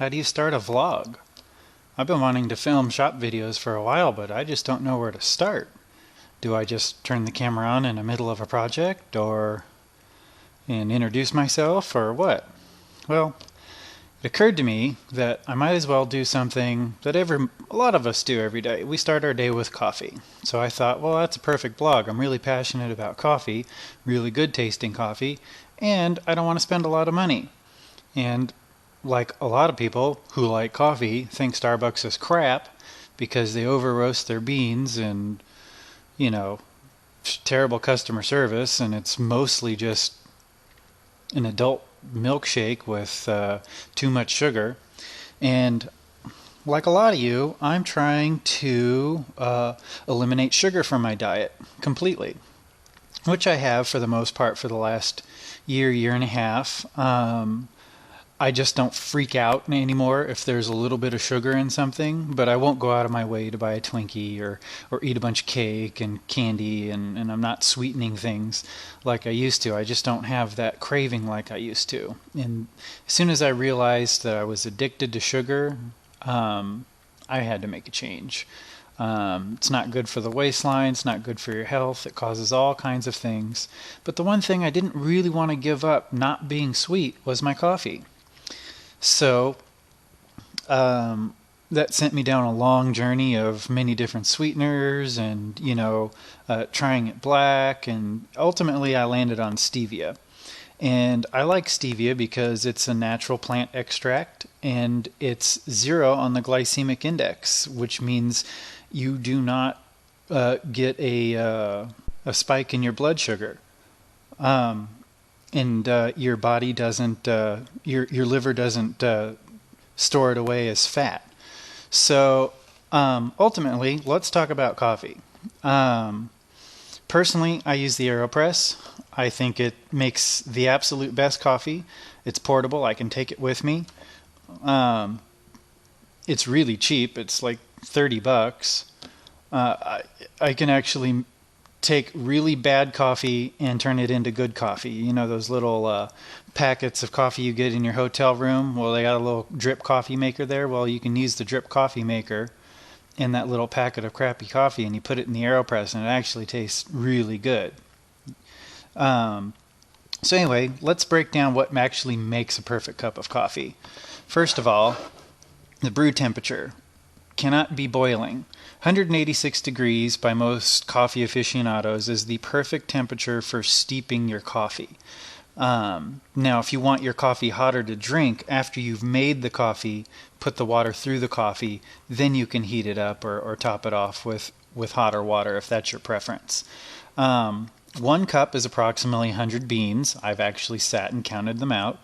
How do you start a vlog? I've been wanting to film shop videos for a while, but I just don't know where to start. Do I just turn the camera on in the middle of a project, and introduce myself, or what? Well, it occurred to me that I might as well do something that a lot of us do every day. We start our day with coffee. So I thought, well, that's a perfect blog. I'm really passionate about coffee, really good tasting coffee, and I don't want to spend a lot of money. And like a lot of people who like coffee think Starbucks is crap because they over roast their beans and, you know, terrible customer service, and it's mostly just an adult milkshake with too much sugar. And like a lot of you, I'm trying to eliminate sugar from my diet completely, which I have for the most part for the last year and a half. I just don't freak out anymore if there's a little bit of sugar in something, but I won't go out of my way to buy a Twinkie or eat a bunch of cake and candy, and I'm not sweetening things like I used to. I just don't have that craving like I used to. And as soon as I realized that I was addicted to sugar, I had to make a change. It's not good for the waistline, it's not good for your health, it causes all kinds of things. But the one thing I didn't really want to give up not being sweet was my coffee. So that sent me down a long journey of many different sweeteners and, trying it black, and ultimately I landed on stevia. And I like stevia because it's a natural plant extract and it's 0 on the glycemic index, which means you do not get a spike in your blood sugar. And your body doesn't, your liver doesn't store it away as fat. So ultimately, let's talk about coffee. Personally, I use the AeroPress. I think it makes the absolute best coffee. It's portable. I can take it with me. It's really cheap. It's like $30. I can actually take really bad coffee and turn it into good coffee. You know those little packets of coffee you get in your hotel room? Well, they got a little drip coffee maker there. Well, you can use the drip coffee maker in that little packet of crappy coffee, and you put it in the AeroPress, and it actually tastes really good. So anyway, let's break down what actually makes a perfect cup of coffee. First of all, the brew temperature cannot be boiling. 186 degrees by most coffee aficionados is the perfect temperature for steeping your coffee. Now, if you want your coffee hotter to drink, after you've made the coffee, put the water through the coffee, then you can heat it up or top it off with hotter water if that's your preference. 1 cup is approximately 100 beans. I've actually sat and counted them out.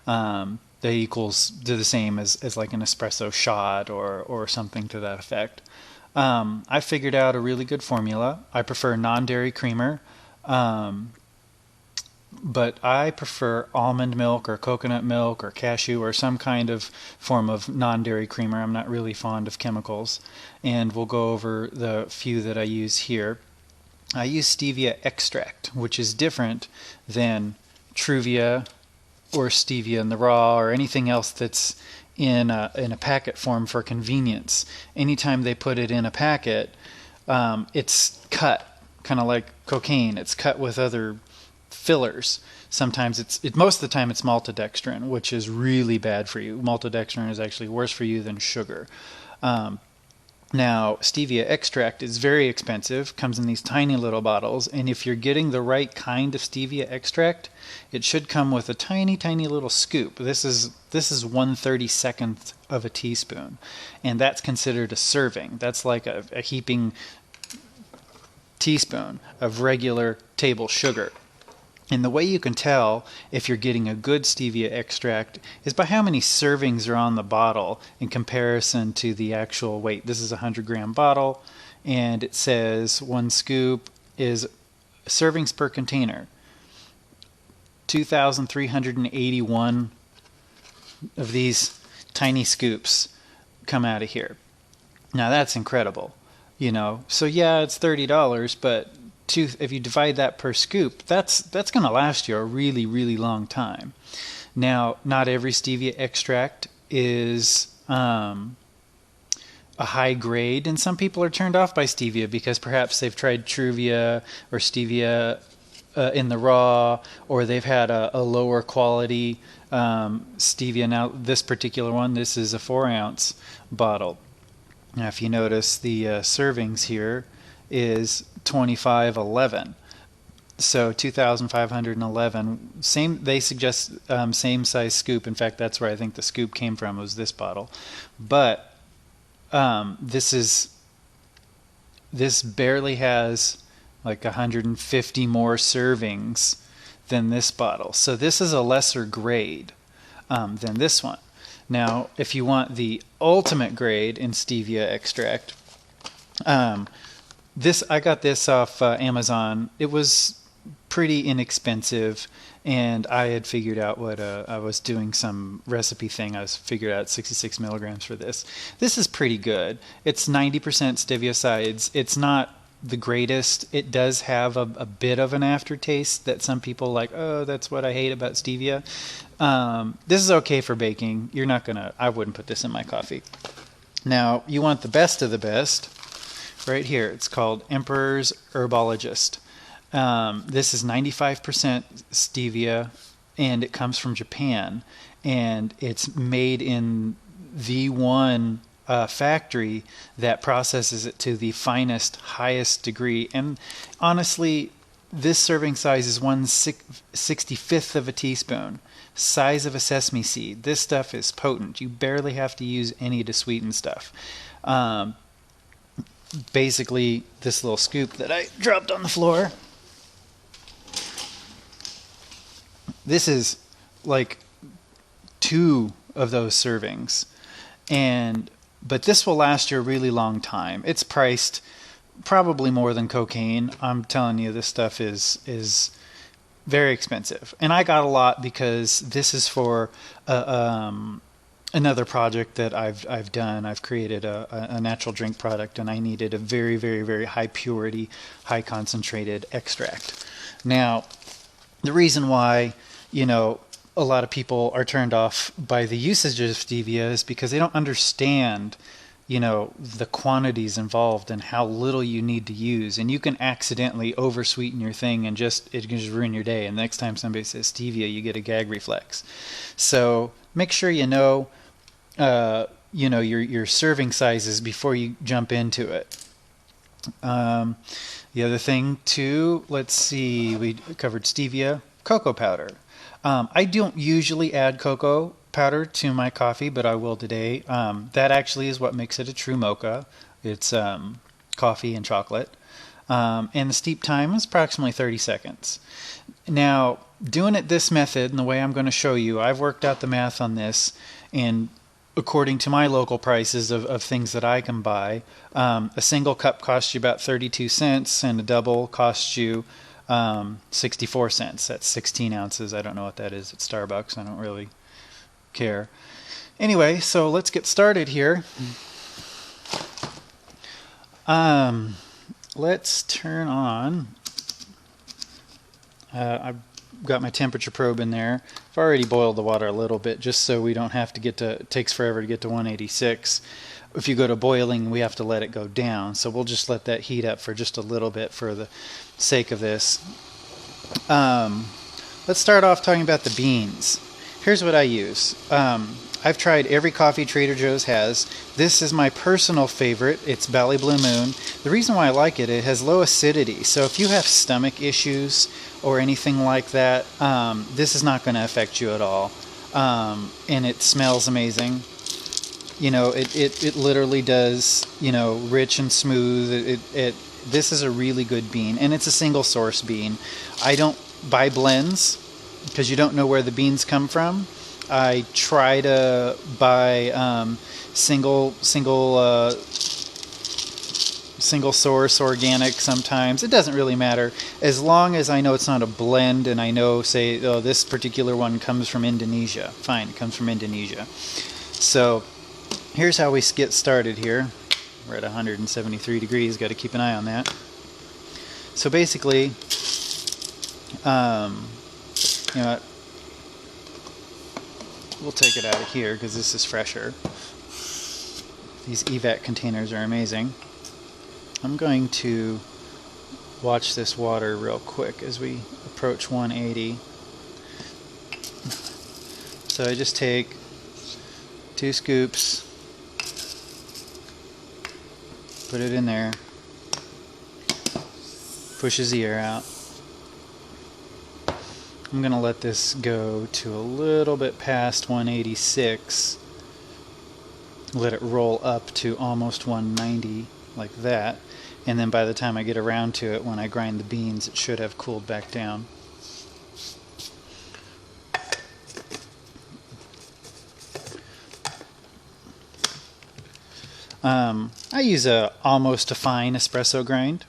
That equals to the same as like an espresso shot or something to that effect. I figured out a really good formula. I prefer non-dairy creamer, but I prefer almond milk or coconut milk or cashew or some kind of form of non-dairy creamer. I'm not really fond of chemicals, and we'll go over the few that I use here. I use stevia extract, which is different than Truvia or stevia in the raw or anything else that's in a packet form for convenience. Anytime they put it in a packet, it's cut, kind of like cocaine. It's cut with other fillers. Sometimes most of the time it's maltodextrin, which is really bad for you. Maltodextrin is actually worse for you than sugar. Now, stevia extract is very expensive, comes in these tiny little bottles, and if you're getting the right kind of stevia extract, it should come with a tiny, tiny little scoop. This is 1/32 of a teaspoon, and that's considered a serving. That's like a heaping teaspoon of regular table sugar. And the way you can tell if you're getting a good stevia extract is by how many servings are on the bottle in comparison to the actual weight. This is a 100-gram bottle, and it says 1 scoop is servings per container. 2,381 of these tiny scoops come out of here. Now that's incredible, So yeah, it's $30, but if you divide that per scoop, that's going to last you a really, really long time. Now, not every stevia extract is a high grade, and some people are turned off by stevia because perhaps they've tried Truvia or stevia in the raw, or they've had a lower quality stevia. Now this particular one, this is a 4-ounce bottle. Now if you notice, the servings here is 2511. So 2,511. Same. They suggest same size scoop. In fact, that's where I think the scoop came from, was this bottle. But this barely has like 150 more servings than this bottle. So this is a lesser grade than this one. Now, if you want the ultimate grade in stevia extract, I got this off Amazon. It was pretty inexpensive, and I had figured out what I was doing some recipe thing. I was figured out 66 milligrams for this. This is pretty good. It's 90% stevia sides. It's not the greatest. It does have a bit of an aftertaste that some people like, oh, that's what I hate about stevia. This is okay for baking. You're not gonna, I wouldn't put this in my coffee. Now, you want the best of the best. Right here, it's called Emperor's Herbologist. This is 95% stevia, and it comes from Japan, and it's made in the one factory that processes it to the finest, highest degree. And honestly, this serving size is 1/65th of a teaspoon, size of a sesame seed. This stuff is potent. You barely have to use any to sweeten stuff. Basically, this little scoop that I dropped on the floor, this is like 2 of those servings, but this will last you a really long time. It's priced probably more than cocaine. I'm telling you, this stuff is very expensive, and I got a lot because this is for another project that I've done. I've created a natural drink product, and I needed a very, very, very high purity, high concentrated extract. Now, the reason why, a lot of people are turned off by the usage of stevia is because they don't understand, the quantities involved and how little you need to use. And you can accidentally oversweeten your thing, and it can just ruin your day. And the next time somebody says stevia, you get a gag reflex. So make sure your serving sizes before you jump into it. The other thing too, let's see, we covered stevia, cocoa powder. I don't usually add cocoa powder to my coffee, but I will today. That actually is what makes it a true mocha. It's coffee and chocolate. And the steep time is approximately 30 seconds. Now, doing it this method and the way I'm going to show you, I've worked out the math on this, and according to my local prices of things that I can buy, a single cup costs you about 32 cents, and a double costs you 64 cents. That's 16 ounces. I don't know what that is at Starbucks. I don't really care. Anyway, so let's get started here. Let's turn on. I've got my temperature probe in there. I've already boiled the water a little bit just so we don't have to it takes forever to get to 186. If you go to boiling, we have to let it go down. So we'll just let that heat up for just a little bit for the sake of this. Let's start off talking about the beans. Here's what I use. I've tried every coffee Trader Joe's has. This is my personal favorite. It's Bally Blue Moon. The reason why I like it, it has low acidity. So if you have stomach issues or anything like that, this is not going to affect you at all. And it smells amazing. It literally does, rich and smooth. This is a really good bean, and it's a single source bean. I don't buy blends because you don't know where the beans come from. I try to buy single source organic sometimes. It doesn't really matter as long as I know it's not a blend, and I know, say, oh, this particular one comes from Indonesia. Fine, it comes from Indonesia. So here's how we get started here. We're at 173 degrees, got to keep an eye on that. So basically, we'll take it out of here because this is fresher. These evac containers are amazing. I'm going to watch this water real quick as we approach 180. So I just take 2 scoops, put it in there, pushes the air out. I'm going to let this go to a little bit past 186, let it roll up to almost 190 like that, and then by the time I get around to it, when I grind the beans, it should have cooled back down. I use almost a fine espresso grind.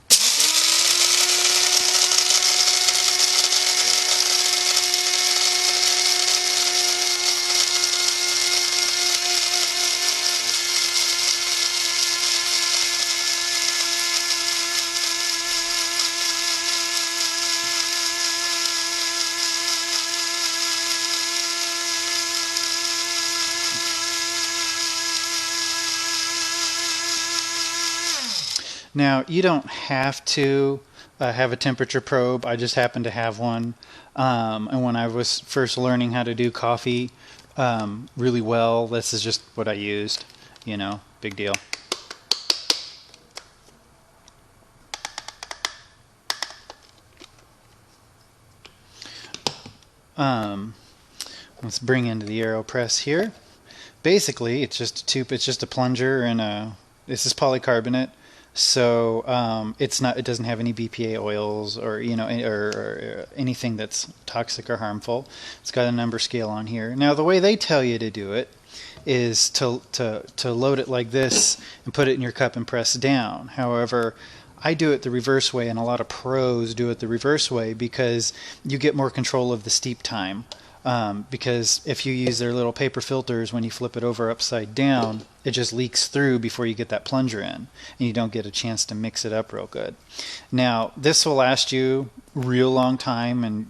Now, you don't have to have a temperature probe. I just happen to have one. And when I was first learning how to do coffee really well, this is just what I used. You know, big deal. Let's bring into the AeroPress here. Basically, it's just a tube. It's just a plunger and this is polycarbonate. So it doesn't have any BPA oils or or anything that's toxic or harmful. It's got a number scale on here. Now the way they tell you to do it is to load it like this and put it in your cup and press down. However, I do it the reverse way, and a lot of pros do it the reverse way because you get more control of the steep time. Because if you use their little paper filters, when you flip it over upside down, it just leaks through before you get that plunger in, and you don't get a chance to mix it up real good. Now, this will last you a real long time, and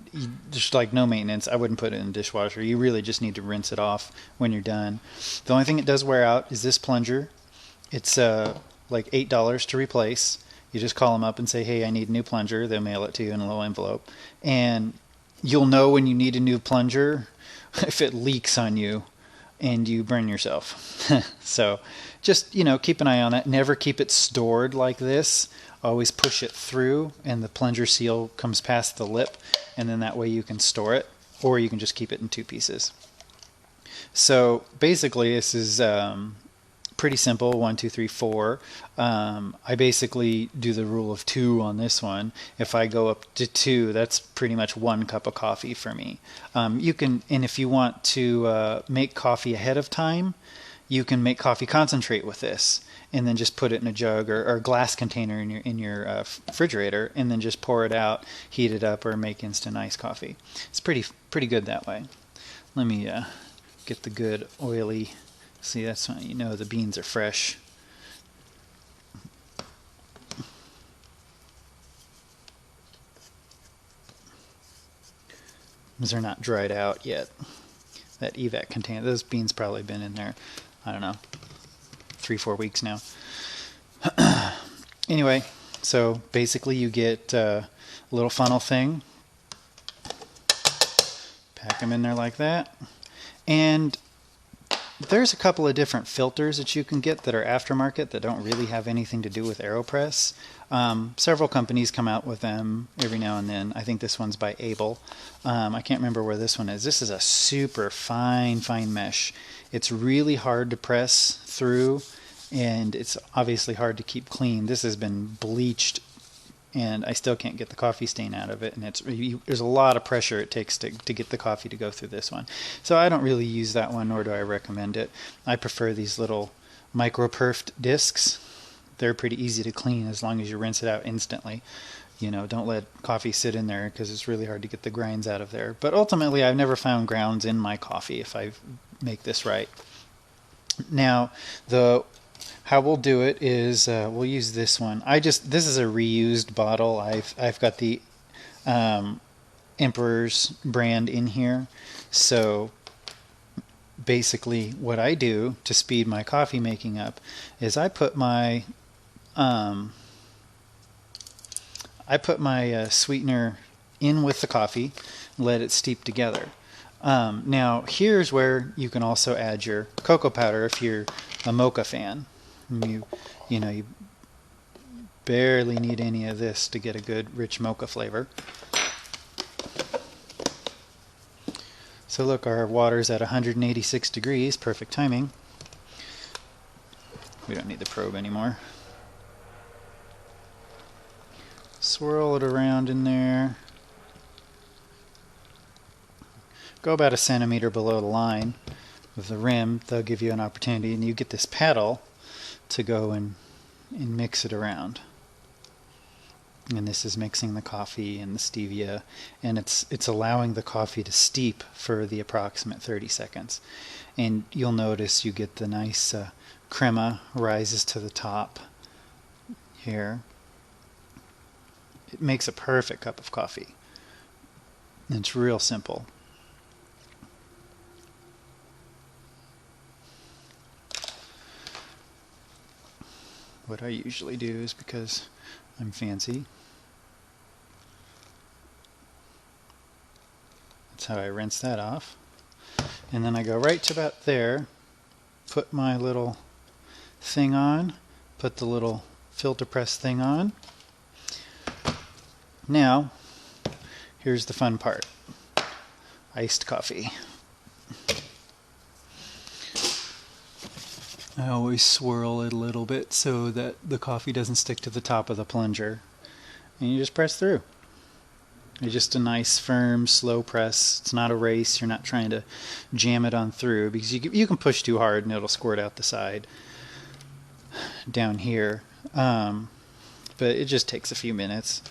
just like no maintenance. I wouldn't put it in the dishwasher. You really just need to rinse it off when you're done. The only thing it does wear out is this plunger. It's like $8 to replace. You just call them up and say, hey, I need a new plunger. They'll mail it to you in a little envelope. And you'll know when you need a new plunger if it leaks on you and you burn yourself. So just, keep an eye on that. Never keep it stored like this. Always push it through and the plunger seal comes past the lip, and then that way you can store it, or you can just keep it in 2 pieces. So basically this is pretty simple, 1, 2, 3, 4. I basically do the rule of 2 on this one. If I go up to 2, that's pretty much 1 cup of coffee for me. You can, and if you want to make coffee ahead of time, you can make coffee concentrate with this, and then just put it in a jug or a glass container in your refrigerator, and then just pour it out, heat it up, or make instant iced coffee. It's pretty good that way. Let me get the good oily. See, that's how you know the beans are fresh. Because they're not dried out yet. That evac container, those beans probably been in there, I don't know, 3-4 weeks now. Anyway, so basically you get a little funnel thing. Pack them in there like that. And there's a couple of different filters that you can get that are aftermarket that don't really have anything to do with AeroPress. Several companies come out with them every now and then. I think this one's by Able. I can't remember where this one is. This is a super fine mesh. It's really hard to press through, and it's obviously hard to keep clean. This has been bleached, and I still can't get the coffee stain out of it, and there's a lot of pressure it takes to get the coffee to go through this one. So I don't really use that one, nor do I recommend it. I prefer these little micro-perfed discs. They're pretty easy to clean as long as you rinse it out instantly. Don't let coffee sit in there because it's really hard to get the grinds out of there. But ultimately, I've never found grounds in my coffee if I make this right. Now, how we'll do it is we'll use this one. This is a reused bottle. I've got the Emperor's brand in here, so basically what I do to speed my coffee making up is I put my sweetener in with the coffee, let it steep together. Now here's where you can also add your cocoa powder if you're a mocha fan. You barely need any of this to get a good rich mocha flavor. So look, our water's at 186 degrees, perfect timing. We don't need the probe anymore. Swirl it around in there. Go about 1 centimeter below the line of the rim. They'll give you an opportunity, and you get this paddle to go and mix it around. And this is mixing the coffee and the stevia, and it's allowing the coffee to steep for the approximate 30 seconds. And you'll notice you get the nice crema rises to the top here. It makes a perfect cup of coffee. And it's real simple. What I usually do is, because I'm fancy, that's how I rinse that off. And then I go right to about there, put my little thing on, put the little filter press thing on. Now, here's the fun part. Iced coffee. I always swirl it a little bit so that the coffee doesn't stick to the top of the plunger. And you just press through. It's just a nice, firm, slow press. It's not a race. You're not trying to jam it on through, because you can push too hard and it'll squirt out the side down here. But it just takes a few minutes.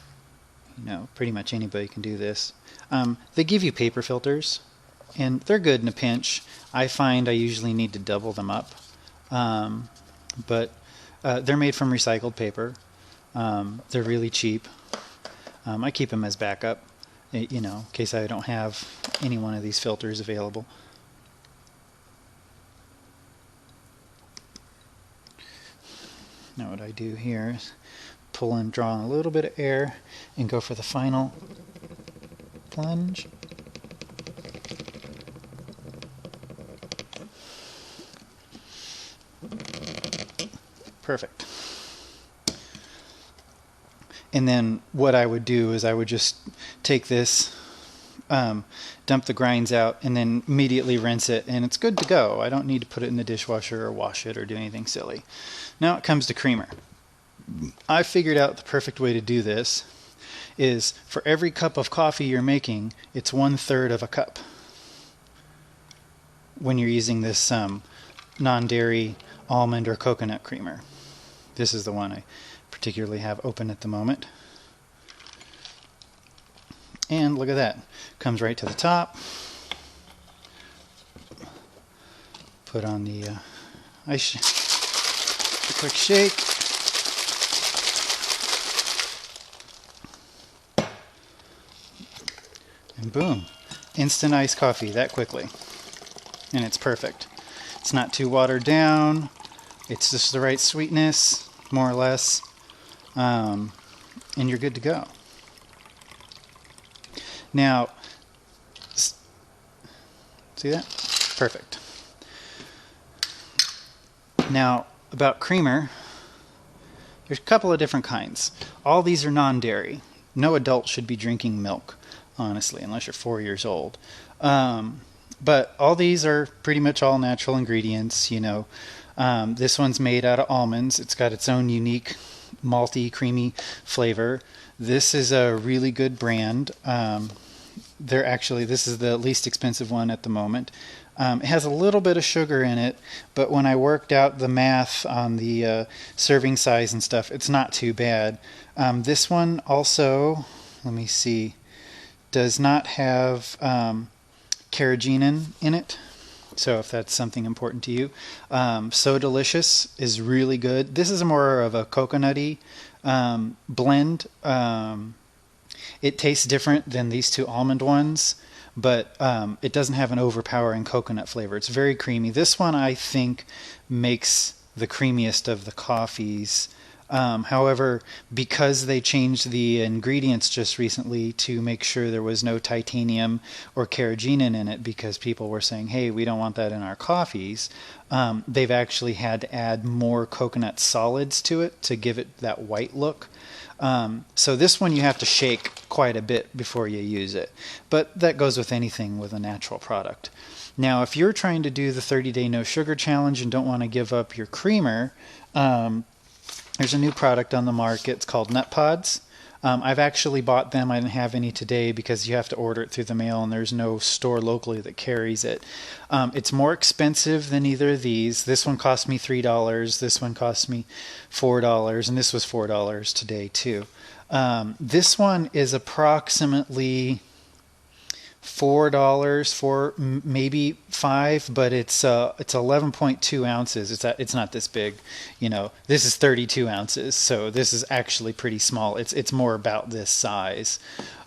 Pretty much anybody can do this. They give you paper filters, and they're good in a pinch. I find I usually need to double them up. But they're made from recycled paper. They're really cheap. I keep them as backup, in case I don't have any one of these filters available. Now what I do here is pull and draw in a little bit of air and go for the final plunge. Perfect. And then what I would do is I would just take this, dump the grinds out, and then immediately rinse it, and it's good to go. I don't need to put it in the dishwasher or wash it or do anything silly. Now it comes to creamer. I figured out the perfect way to do this is for every cup of coffee you're making, it's 1/3 of a cup. When you're using this non-dairy almond or coconut creamer. This is the one I particularly have open at the moment. And look at that. Comes right to the top. Put on the ice, a quick shake. And boom. Instant iced coffee that quickly. And it's perfect. It's not too watered down. It's just the right sweetness, more or less. And you're good to go. Now, see that? Perfect. Now, about creamer, there's a couple of different kinds. All these are non-dairy. No adult should be drinking milk, honestly, unless you're 4 years old. But all these are pretty much all natural ingredients, This one's made out of almonds. It's got its own unique malty, creamy flavor. This is a really good brand. This is the least expensive one at the moment. It has a little bit of sugar in it, but when I worked out the math on the serving size and stuff, it's not too bad. This one also, let me see, does not have carrageenan in it. So if that's something important to you. So Delicious is really good. This is more of a coconutty blend. It tastes different than these two almond ones, but it doesn't have an overpowering coconut flavor. It's very creamy. This one I think makes the creamiest of the coffees. However, because they changed the ingredients just recently to make sure there was no titanium or carrageenan in it, because people were saying, hey, we don't want that in our coffees, they've actually had to add more coconut solids to it to give it that white look. So this one you have to shake quite a bit before you use it. But that goes with anything with a natural product. Now, if you're trying to do the 30-day no sugar challenge and don't want to give up your creamer, there's a new product on the market. It's called Nut Pods. I've actually bought them. I didn't have any today because you have to order it through the mail and there's no store locally that carries it. It's more expensive than either of these. This one cost me $3. This one cost me $4, and this was $4 today too. This one is approximately $4 for maybe $5, but it's 11.2 ounces. It's not this big, you know. This is 32 ounces, so this is actually pretty small. It's more about this size,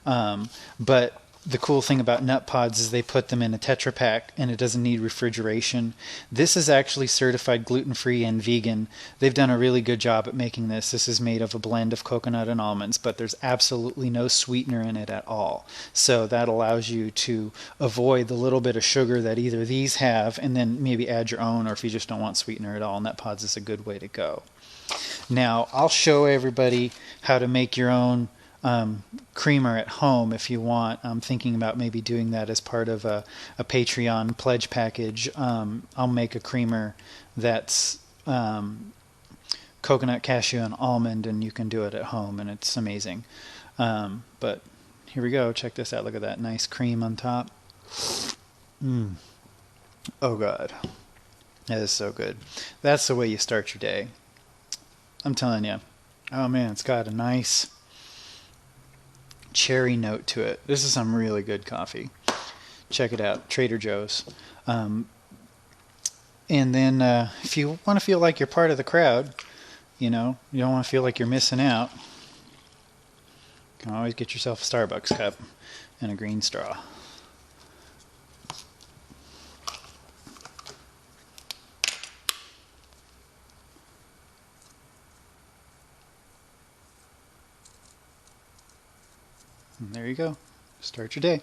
but the cool thing about Nut Pods is they put them in a Tetra Pak and it doesn't need refrigeration. This is actually certified gluten-free and vegan. They've done a really good job at making this. This is made of a blend of coconut and almonds, but there's absolutely no sweetener in it at all. So that allows you to avoid the little bit of sugar that either these have, and then maybe add your own, or if you just don't want sweetener at all, Nut Pods is a good way to go. Now, I'll show everybody how to make your own creamer at home if you want. I'm thinking about maybe doing that as part of a Patreon pledge package. I'll make a creamer that's coconut, cashew, and almond, and you can do it at home, and it's amazing. But here we go. Check this out. Look at that nice cream on top. Oh God, that is so good. That's the way you start your day. I'm telling you. Oh man, it's got a nice cherry note to it. This is some really good coffee. Check it out, Trader Joe's. And then if you want to feel like you're part of the crowd, you know, you don't want to feel like you're missing out, you can always get yourself a Starbucks cup and a green straw. And there you go. Start your day.